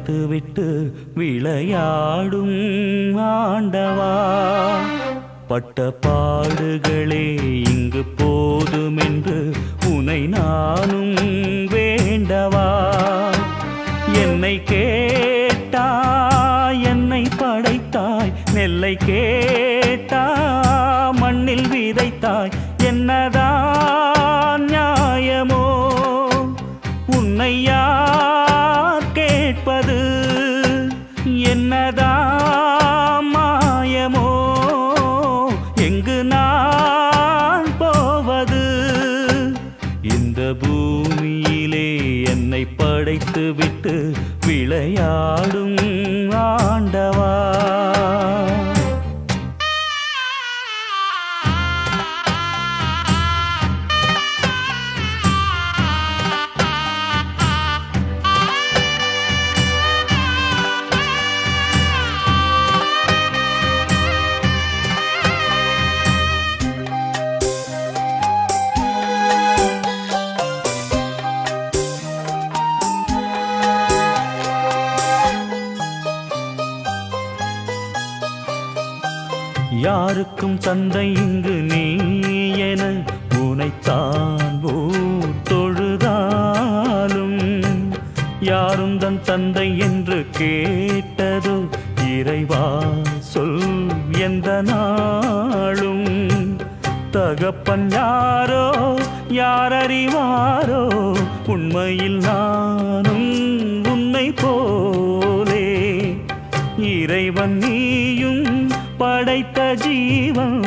படைத்துவிட்டு விளையாடும் ஆண்டவா. பட்ட பாடுகளே இங்கு போதுமென்று உனை நானும் வேண்டவா. என்னை கேட்டாய், என்னை படைத்தாய், நெல்லை கேட்டாய், மண்ணில் விதைத்தாய். என்னதான் நியாயமோ உன்னை யார் கேட்பது? என்னதான் மாயமோ எங்கு நான் போவது? இந்த பூமியிலே என்னை படைத்து விட்டு விளையாடும் ஆண்டவா. யாருக்கும் தந்தை இங்கு நீ என உனைத்தான் ஊர் தொழுதாலும், யாரும் தன் தந்தை என்று கேட்டதோ இறைவா சொல் எந்த நாளும். தகப்பன் யாரோ யார் அறிவாரோ, உண்மையில் நானும் உன்னை போலே. இறைவன் நீயும் படைத்த ஜீவன்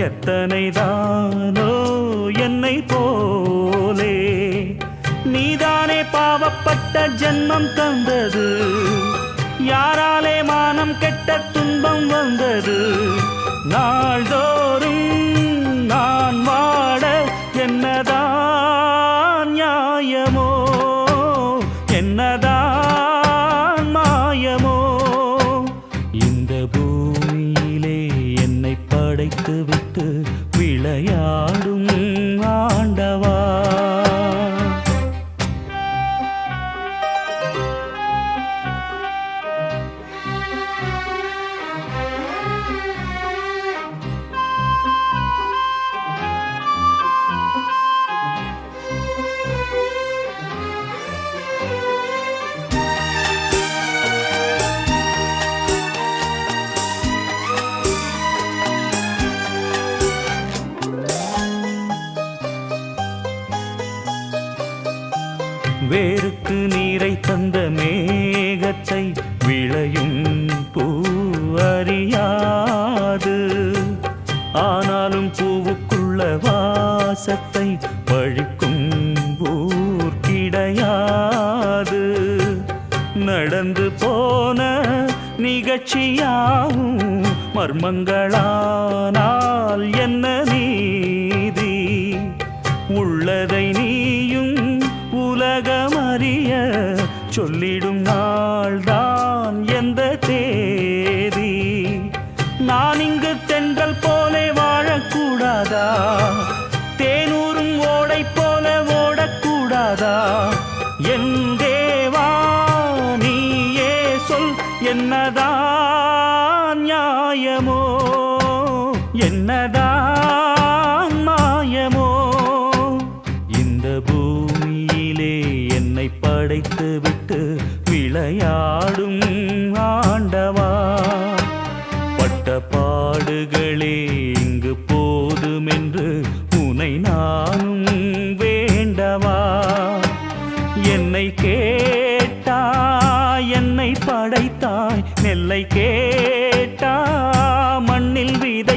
எத்தனை தானோ என்னை போலே. நீதானே பாவப்பட்ட ஜென்மம் தந்தது, யாராலே மானம் கெட்ட துன்பம் வந்தது? நாள்தோறும் நான் வாட என்னதான் நியாயமோ, என்னதான் மாயமோ? இந்த பூமியிலே என்னை படைத்து விட்டு விளையாடும் ஆண்டவா. வேருக்கு நீரை தந்த மேகத்தை விளையும் பூ அறியாது, ஆனாலும் பூவுக்குள்ள வாசத்தை பழிக்கும் ஊர் கிடையாது. நடந்து போன நிகழ்ச்சியாவும் மர்மங்களானால் என்ன நீதி? உள்ளதை நீயும் உலகமறிய சொல்லிடும் நாள்தான் எந்த தேதி? நான் இங்கு தென்றல் போலே வாழக்கூடாதா? தேனூரும் ஓடை போல ஓடக்கூடாதா? என் தேவா நீயே சொல், என்னதான் நியாயமோ, என்னதான் மாயமோ? இந்த பூமியிலே என்னை படைத்து விட்டு விளையாடும் ஆண்டவா. பட்ட பாடுகளே இங்கு போதுமென்று உனை நானும் வேண்டவா. என்னை கேட்டாய், என்னை படைத்தாய், நெல்லை கேட்டாய், மண்ணில் விதை